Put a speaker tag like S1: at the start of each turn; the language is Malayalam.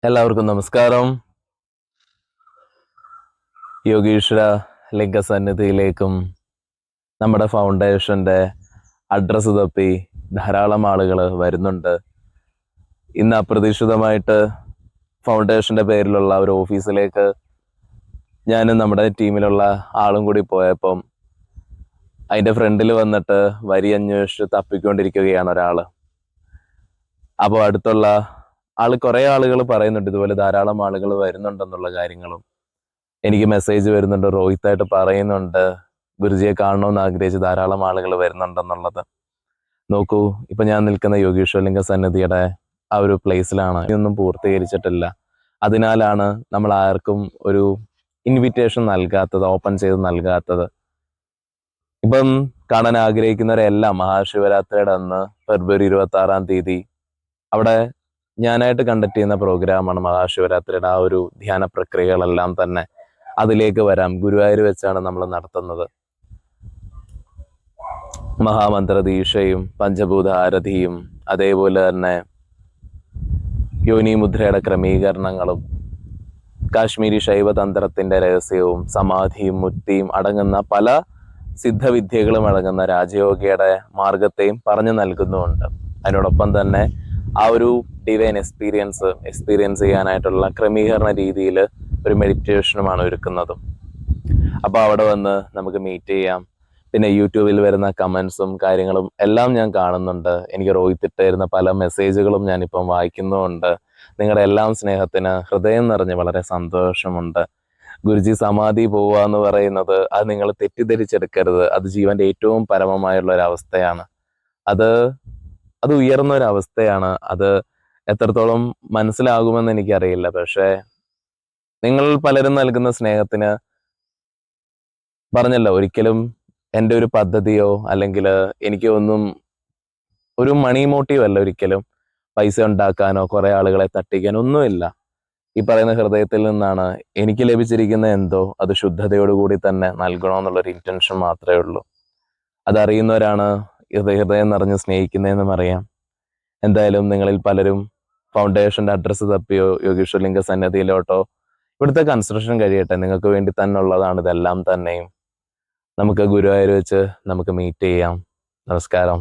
S1: എല്ലാവർക്കും നമസ്കാരം. യോഗീശ്വര ലിംഗസന്നിധിയിലേക്കും നമ്മുടെ ഫൗണ്ടേഷന്റെ അഡ്രസ്സ് തപ്പി ധാരാളം ആളുകൾ വരുന്നുണ്ട്. ഇന്ന് അപ്രതീക്ഷിതമായിട്ട് ഫൗണ്ടേഷന്റെ പേരിലുള്ള ഒരു ഓഫീസിലേക്ക് ഞാനും നമ്മുടെ ടീമിലുള്ള ആളും കൂടി പോയപ്പം അതിന്റെ ഫ്രണ്ടിൽ വന്നിട്ട് വരി അന്വേഷിച്ച് തപ്പിക്കൊണ്ടിരിക്കുകയാണ് ഒരാള്. അപ്പോൾ അടുത്തുള്ള കുറേ ആളുകൾ പറയുന്നുണ്ട് ഇതുപോലെ ധാരാളം ആളുകൾ വരുന്നുണ്ടെന്നുള്ള കാര്യങ്ങളും. എനിക്ക് മെസ്സേജ് വരുന്നുണ്ട്, രോഹിത്തായിട്ട് പറയുന്നുണ്ട് ഗുരുജിയെ കാണണമെന്ന് ആഗ്രഹിച്ച് ധാരാളം ആളുകൾ വരുന്നുണ്ടെന്നുള്ളത്. നോക്കൂ, ഇപ്പൊ ഞാൻ നിൽക്കുന്ന യോഗീശ്വരലിംഗ സന്നിധിയുടെ ആ ഒരു പ്ലേസിലാണ്. ഇതൊന്നും പൂർത്തീകരിച്ചിട്ടില്ല. അതിനാലാണ് നമ്മൾ ആർക്കും ഒരു ഇൻവിറ്റേഷൻ നൽകാത്തത്, ഓപ്പൺ ചെയ്ത് നൽകാത്തത്. ഇപ്പം കാണാൻ ആഗ്രഹിക്കുന്നവരെല്ലാം മഹാശിവരാത്രിയുടെ അന്ന് ഫെബ്രുവരി 26 അവിടെ ഞാനായിട്ട് കണ്ടക്ട് ചെയ്യുന്ന പ്രോഗ്രാമാണ് മഹാശിവരാത്രിയുടെ ആ ഒരു ധ്യാന പ്രക്രിയകളെല്ലാം തന്നെ. അതിലേക്ക് വരാം. ഗുരുവായൂർ വെച്ചാണ് നമ്മൾ നടത്തുന്നത്. മഹാമന്ത്ര ദീക്ഷയും പഞ്ചഭൂത ആരതിയും അതേപോലെ തന്നെ യോനി മുദ്രയുടെ ക്രമീകരണങ്ങളും കാശ്മീരി ശൈവതന്ത്രത്തിന്റെ രഹസ്യവും സമാധിയും മുക്തിയും അടങ്ങുന്ന പല സിദ്ധവിദ്യകളും അടങ്ങുന്ന രാജയോഗിയുടെ മാർഗത്തെയും പറഞ്ഞു നൽകുന്നുമുണ്ട്. അതിനോടൊപ്പം തന്നെ ആ ഒരു ഡിവൈൻ എക്സ്പീരിയൻസ് ചെയ്യാനായിട്ടുള്ള ക്രമീകരണ രീതിയിൽ ഒരു മെഡിറ്റേഷനുമാണ് ഒരുക്കുന്നതും. അപ്പോൾ അവിടെ വന്ന് നമുക്ക് മീറ്റ് ചെയ്യാം. പിന്നെ യൂട്യൂബിൽ വരുന്ന കമൻസും കാര്യങ്ങളും എല്ലാം ഞാൻ കാണുന്നുണ്ട്. എനിക്ക് രോഹിത്തിട്ടായിരുന്ന പല മെസ്സേജുകളും ഞാനിപ്പം വായിക്കുന്നുമുണ്ട്. നിങ്ങളുടെ എല്ലാം സ്നേഹത്തിന് ഹൃദയം നിറഞ്ഞ് വളരെ സന്തോഷമുണ്ട്. ഗുരുജി സമാധി പോവുക എന്ന് പറയുന്നത് അത് നിങ്ങൾ തെറ്റിദ്ധരിച്ചെടുക്കരുത്. അത് ജീവന്റെ ഏറ്റവും പരമമായുള്ള ഒരു അവസ്ഥയാണ്. അത് ഉയർന്ന ഒരു അവസ്ഥയാണ്. അത് എത്രത്തോളം മനസ്സിലാകുമെന്ന് എനിക്കറിയില്ല. പക്ഷേ നിങ്ങൾ പലരും നൽകുന്ന സ്നേഹത്തിന് പറഞ്ഞല്ലോ, ഒരിക്കലും എൻ്റെ ഒരു പദ്ധതിയോ അല്ലെങ്കിൽ എനിക്ക് ഒന്നും ഒരു മണി മോട്ടീവ് അല്ല. ഒരിക്കലും പൈസ ഉണ്ടാക്കാനോ കുറെ ആളുകളെ തട്ടിക്കാനോ ഒന്നുമില്ല. ഈ പറയുന്ന ഹൃദയത്തിൽ നിന്നാണ് എനിക്ക് ലഭിച്ചിരിക്കുന്ന എന്തോ അത് ശുദ്ധതയോടുകൂടി തന്നെ നൽകണമെന്നുള്ളൊരു ഇന്റൻഷൻ മാത്രമേ ഉള്ളൂ. അതറിയുന്നവരാണ് ഹൃദയം നിറഞ്ഞ് സ്നേഹിക്കുന്നതെന്നും അറിയാം. എന്തായാലും നിങ്ങളിൽ പലരും ഫൗണ്ടേഷന്റെ അഡ്രസ്സ് തപ്പിയോ യോഗീശ്വരലിംഗ സന്നിധിയിലോട്ടോ ഇവിടുത്തെ കൺസ്ട്രക്ഷൻ കഴിയട്ടെ, നിങ്ങൾക്ക് വേണ്ടി തന്നെ ഉള്ളതാണ് ഇതെല്ലാം തന്നെയും. നമുക്ക് ഗുരുവായൂർ വെച്ച് നമുക്ക് മീറ്റ് ചെയ്യാം. നമസ്കാരം.